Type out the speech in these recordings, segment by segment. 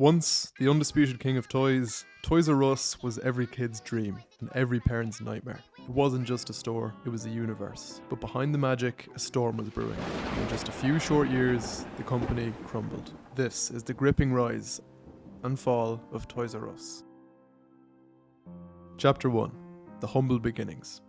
Once the undisputed king of toys, Toys R Us was every kid's dream and every parent's nightmare. It wasn't just a store, it was a universe. But behind the magic, a storm was brewing. In just a few short years, the company crumbled. This is the gripping rise and fall of Toys R Us. Chapter 1. The Humble Beginnings.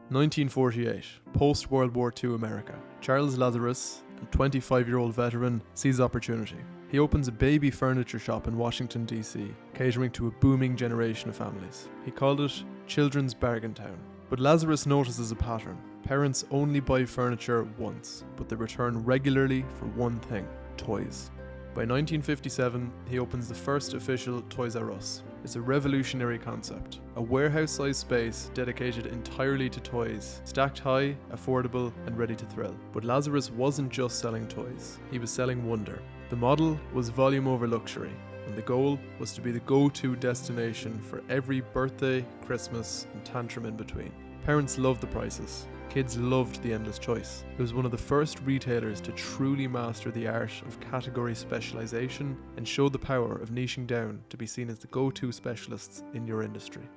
1948, post-World War II America. Charles Lazarus, a 25-year-old veteran, sees opportunity. He opens a baby furniture shop in Washington, D.C., catering to a booming generation of families. He called it Children's Bargain Town. But Lazarus notices a pattern. Parents only buy furniture once, but they return regularly for one thing: toys. By 1957, he opens the first official Toys R Us. It's a revolutionary concept, a warehouse-sized space dedicated entirely to toys, stacked high, affordable, and ready to thrill. But Lazarus wasn't just selling toys, he was selling wonder. The model was volume over luxury, and the goal was to be the go-to destination for every birthday, Christmas, and tantrum in between. Parents loved the prices. Kids loved the endless choice. It was one of the first retailers to truly master the art of category specialization and show the power of niching down to be seen as the go-to specialists in your industry.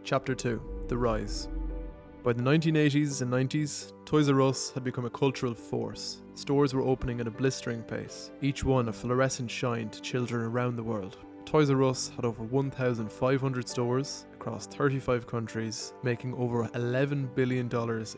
Chapter 2. The Rise. By the 1980s and 90s, Toys R Us had become a cultural force. Stores were opening at a blistering pace, each one a fluorescent shine to children around the world. Toys R Us had over 1,500 stores across 35 countries, making over $11 billion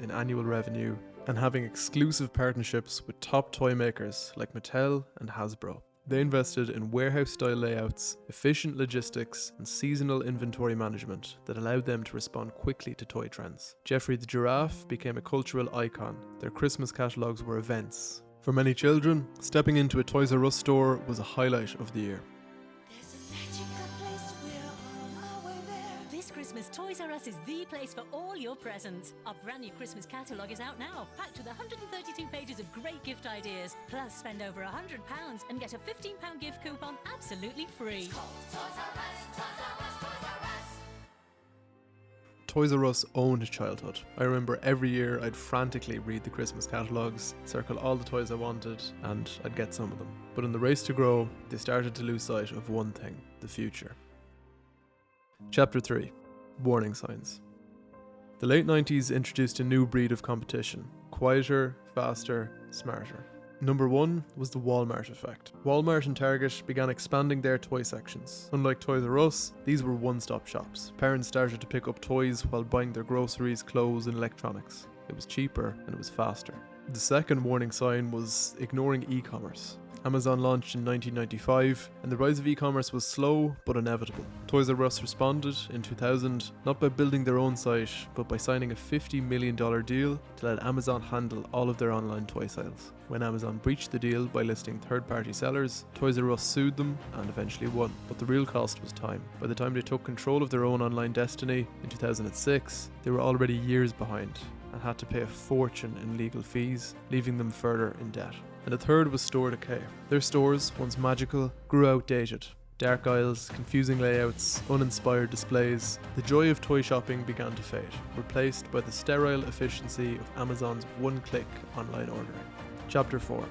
in annual revenue and having exclusive partnerships with top toy makers like Mattel and Hasbro. They invested in warehouse-style layouts, efficient logistics, and seasonal inventory management that allowed them to respond quickly to toy trends. Geoffrey the Giraffe became a cultural icon. Their Christmas catalogues were events. For many children, stepping into a Toys R Us store was a highlight of the year. Christmas, Toys R Us is the place for all your presents. Our brand new Christmas catalogue is out now, packed with 132 pages of great gift ideas. Plus, spend over £100 and get a £15 gift coupon absolutely free. Toys R Us owned childhood. I remember every year I'd frantically read the Christmas catalogues, circle all the toys I wanted, and I'd get some of them. But in the race to grow, they started to lose sight of one thing: the future. Chapter 3. Warning signs. The late 90s introduced a new breed of competition: quieter, faster, smarter. Number 1 was the Walmart effect. Walmart and Target began expanding their toy sections. Unlike Toys R Us, these were one-stop shops. Parents started to pick up toys while buying their groceries, clothes, and electronics. It was cheaper and it was faster. The second warning sign was ignoring e-commerce. Amazon launched in 1995, and the rise of e-commerce was slow but inevitable. Toys R Us responded in 2000, not by building their own site, but by signing a $50 million deal to let Amazon handle all of their online toy sales. When Amazon breached the deal by listing third-party sellers, Toys R Us sued them and eventually won. But the real cost was time. By the time they took control of their own online destiny in 2006, they were already years behind and had to pay a fortune in legal fees, leaving them further in debt. And the third was store decay. Their stores, once magical, grew outdated. Dark aisles, confusing layouts, uninspired displays. The joy of toy shopping began to fade, replaced by the sterile efficiency of Amazon's one-click online ordering. Chapter 4.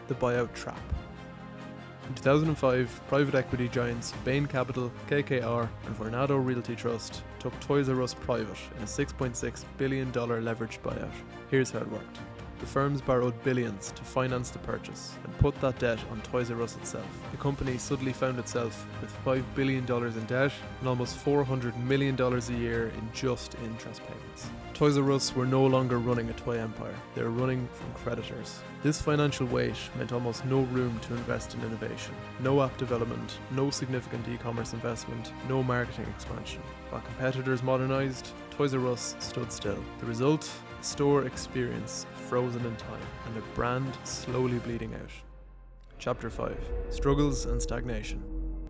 The Buyout Trap. In 2005, private equity giants Bain Capital, KKR, and Vornado Realty Trust took Toys R Us private in a $6.6 billion leveraged buyout. Here's how it worked. The firms borrowed billions to finance the purchase and put that debt on Toys R Us itself. The company suddenly found itself with $5 billion in debt and almost $400 million a year in just interest payments. Toys R Us were no longer running a toy empire, they were running from creditors. This financial weight meant almost no room to invest in innovation, no app development, no significant e-commerce investment, no marketing expansion. While competitors modernized, Toys R Us stood still. The result? A store experience frozen in time and a brand slowly bleeding out. Chapter 5. Struggles and stagnation.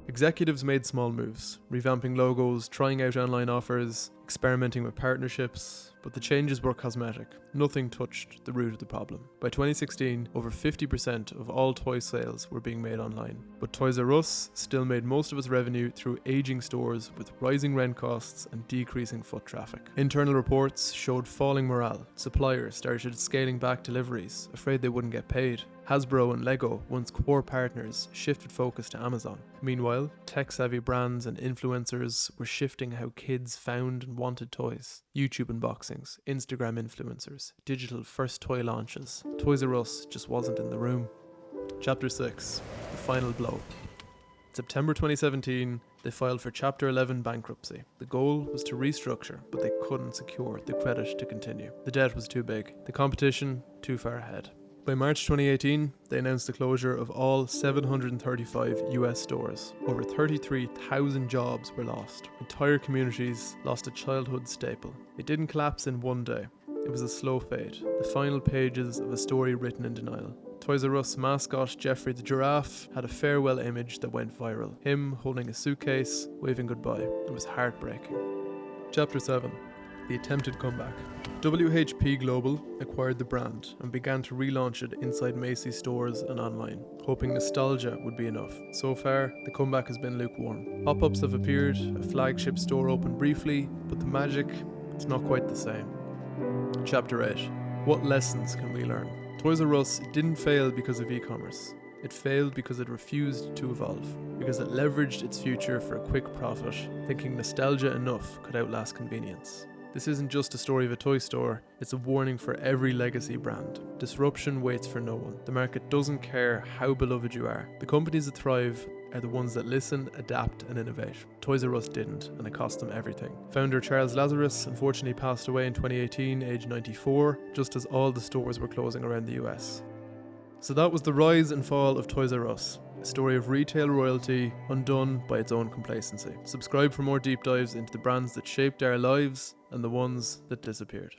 Executives made small moves, revamping logos, trying out online offers, experimenting with partnerships, but the changes were cosmetic. Nothing touched the root of the problem. By 2016, over 50% of all toy sales were being made online. But Toys R Us still made most of its revenue through aging stores with rising rent costs and decreasing foot traffic. Internal reports showed falling morale. Suppliers started scaling back deliveries, afraid they wouldn't get paid. Hasbro and Lego, once core partners, shifted focus to Amazon. Meanwhile, tech-savvy brands and influencers were shifting how kids found and wanted toys. YouTube unboxings, Instagram influencers, digital first toy launches. Toys R Us just wasn't in the room. Chapter 6. The Final Blow. September 2017, they filed for Chapter 11 bankruptcy. The goal was to restructure, but they couldn't secure the credit to continue. The debt was too big, the competition too far ahead. By March 2018, they announced the closure of all 735 US stores. Over 33,000 jobs were lost. Entire communities lost a childhood staple. It didn't collapse in one day. It was a slow fade, the final pages of a story written in denial. Toys R Us mascot Geoffrey the Giraffe had a farewell image that went viral. Him holding a suitcase, waving goodbye. It was heartbreaking. Chapter 7. The attempted comeback. WHP Global acquired the brand and began to relaunch it inside Macy's stores and online, hoping nostalgia would be enough. So far, the comeback has been lukewarm. Pop-ups have appeared, a flagship store opened briefly, but the magic, it's not quite the same. Chapter 8. What lessons can we learn? Toys R Us didn't fail because of e-commerce. It failed because it refused to evolve, because it leveraged its future for a quick profit, thinking nostalgia enough could outlast convenience. This isn't just a story of a toy store, it's a warning for every legacy brand. Disruption waits for no one. The market doesn't care how beloved you are. The companies that thrive are the ones that listen, adapt and innovate. Toys R Us didn't, and it cost them everything. Founder Charles Lazarus unfortunately passed away in 2018, aged 94, just as all the stores were closing around the US. So that was the rise and fall of Toys R Us. A story of retail royalty undone by its own complacency. Subscribe for more deep dives into the brands that shaped our lives and the ones that disappeared.